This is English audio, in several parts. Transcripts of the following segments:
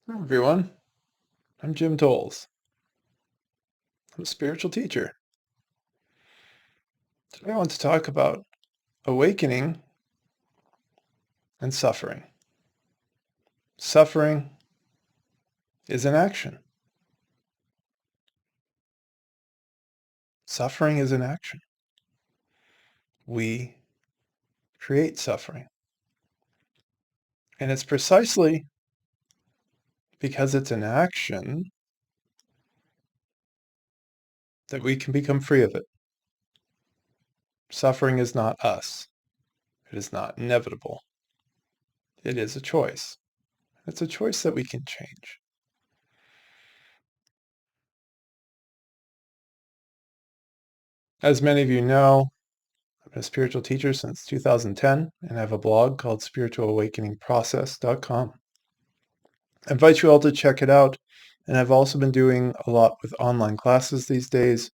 Hello, everyone. I'm Jim Tolles. I'm a spiritual teacher. Today I want to talk about awakening and suffering. Suffering is an action. Suffering is an action. We create suffering. And it's precisely because it's an action that we can become free of it. Suffering is not us. It is not inevitable. It is a choice. It's a choice that we can change. As many of you know, I've been a spiritual teacher since 2010, and I have a blog called spiritualawakeningprocess.com. I invite you all to check it out, and I've also been doing a lot with online classes these days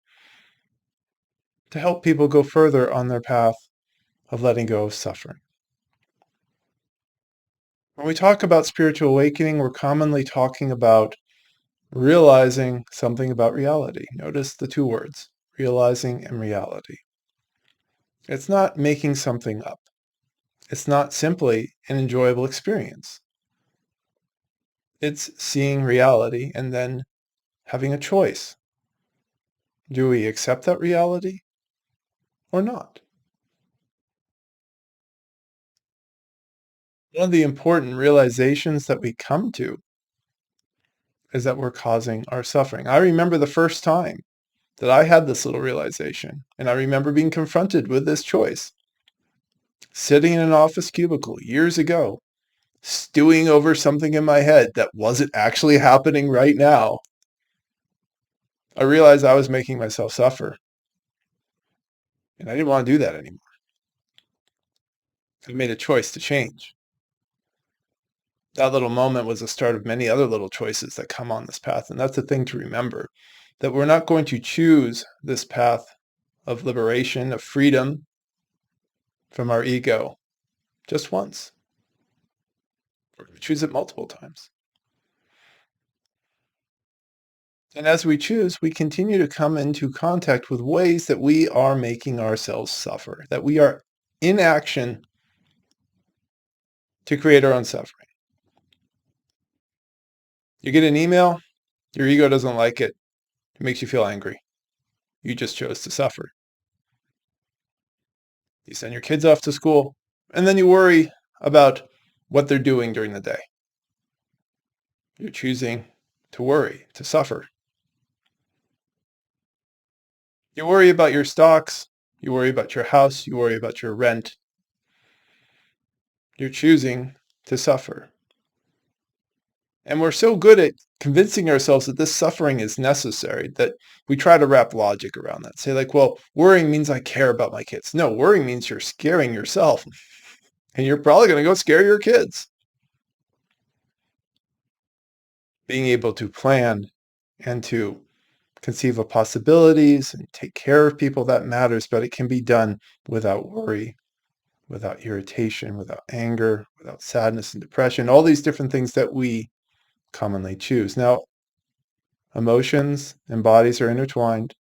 to help people go further on their path of letting go of suffering. When we talk about spiritual awakening, we're commonly talking about realizing something about reality. Notice the two words, realizing and reality. It's not making something up. It's not simply an enjoyable experience. It's seeing reality and then having a choice. Do we accept that reality or not? One of the important realizations that we come to is that we're causing our suffering. I remember the first time that I had this little realization, and I remember being confronted with this choice. Sitting in an office cubicle years ago, stewing over something in my head that wasn't actually happening right now, I realized I was making myself suffer. And I didn't want to do that anymore. I made a choice to change. That little moment was the start of many other little choices that come on this path. And that's the thing to remember, that we're not going to choose this path of liberation, of freedom from our ego just once. We're going to choose it multiple times. And as we choose, we continue to come into contact with ways that we are making ourselves suffer, that we are in action to create our own suffering. You get an email, your ego doesn't like it. It makes you feel angry. You just chose to suffer. You send your kids off to school, and then you worry about what they're doing during the day. You're choosing to worry, to suffer. You worry about your stocks. You worry about your house. You worry about your rent. You're choosing to suffer. And we're so good at convincing ourselves that this suffering is necessary that we try to wrap logic around that. Say like, well, worrying means I care about my kids. No, worrying means you're scaring yourself. And you're probably going to go scare your kids. Being able to plan and to conceive of possibilities and take care of people, that matters, but it can be done without worry, without irritation, without anger, without sadness and depression, all these different things that we commonly choose. Now, emotions and bodies are intertwined.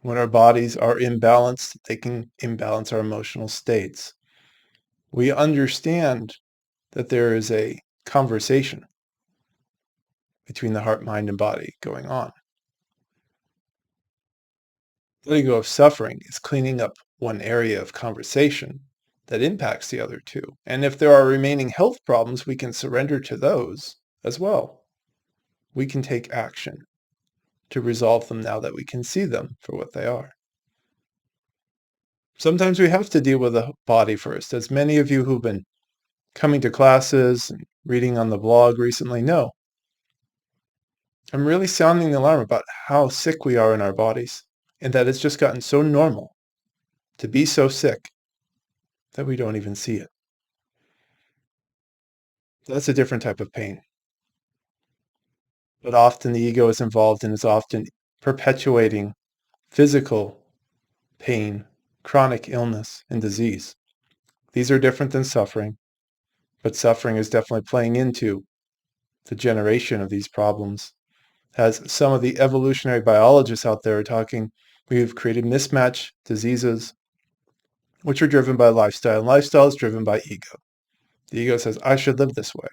When our bodies are imbalanced, they can imbalance our emotional states. We understand that there is a conversation between the heart, mind, and body going on. Letting go of suffering is cleaning up one area of conversation that impacts the other two. And if there are remaining health problems, we can surrender to those as well. We can take action to resolve them now that we can see them for what they are. Sometimes we have to deal with the body first, as many of you who've been coming to classes and reading on the blog recently know. I'm really sounding the alarm about how sick we are in our bodies, and that it's just gotten so normal to be so sick that we don't even see it. That's a different type of pain. But often the ego is involved and is often perpetuating physical pain, chronic illness, and disease. These are different than suffering, but suffering is definitely playing into the generation of these problems. As some of the evolutionary biologists out there are talking, we've created mismatch diseases, which are driven by lifestyle, and lifestyle is driven by ego. The ego says, I should live this way.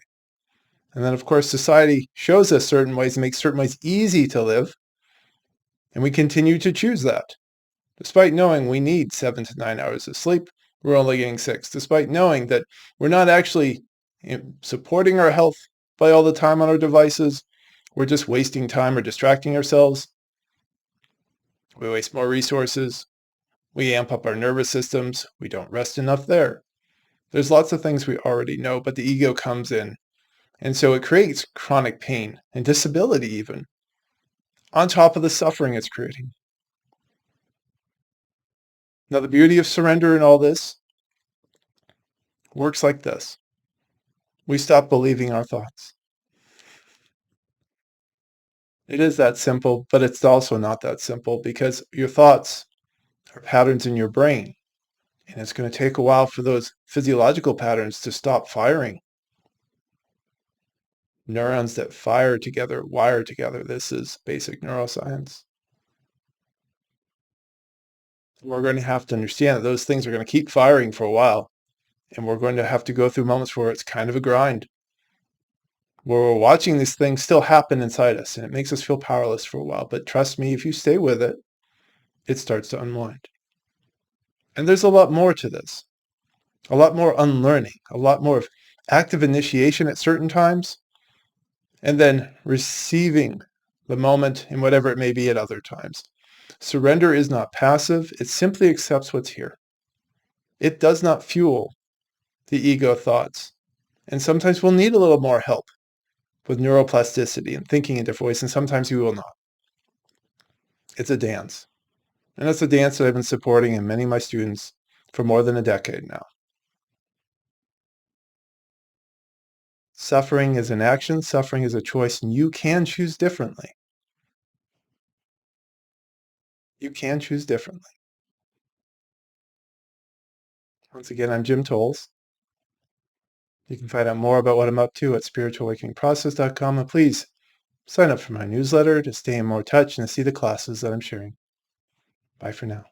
And then, of course, society shows us certain ways and makes certain ways easy to live, and we continue to choose that. Despite knowing we need 7 to 9 hours of sleep, we're only getting 6. Despite knowing that we're not actually supporting our health by all the time on our devices, we're just wasting time or distracting ourselves. We waste more resources. We amp up our nervous systems. We don't rest enough there. There's lots of things we already know, but the ego comes in. And so it creates chronic pain and disability even, on top of the suffering it's creating. Now, the beauty of surrender in all this works like this. We stop believing our thoughts. It is that simple, but it's also not that simple because your thoughts are patterns in your brain. And it's going to take a while for those physiological patterns to stop firing. Neurons that fire together, wire together. This is basic neuroscience. We're going to have to understand that those things are going to keep firing for a while. And we're going to have to go through moments where it's kind of a grind, where we're watching these things still happen inside us, and it makes us feel powerless for a while. But trust me, if you stay with it, it starts to unwind. And there's a lot more to this, a lot more unlearning, a lot more of active initiation at certain times, and then receiving the moment in whatever it may be at other times. Surrender is not passive. It simply accepts what's here. It does not fuel the ego thoughts. And sometimes we'll need a little more help with neuroplasticity and thinking in different ways, and sometimes we will not. It's a dance. And it's a dance that I've been supporting in many of my students for more than a decade now. Suffering is an action, suffering is a choice, and you can choose differently. You can choose differently. Once again, I'm Jim Tolles. You can find out more about what I'm up to at spiritualawakeningprocess.com, and please sign up for my newsletter to stay in more touch and to see the classes that I'm sharing. Bye for now.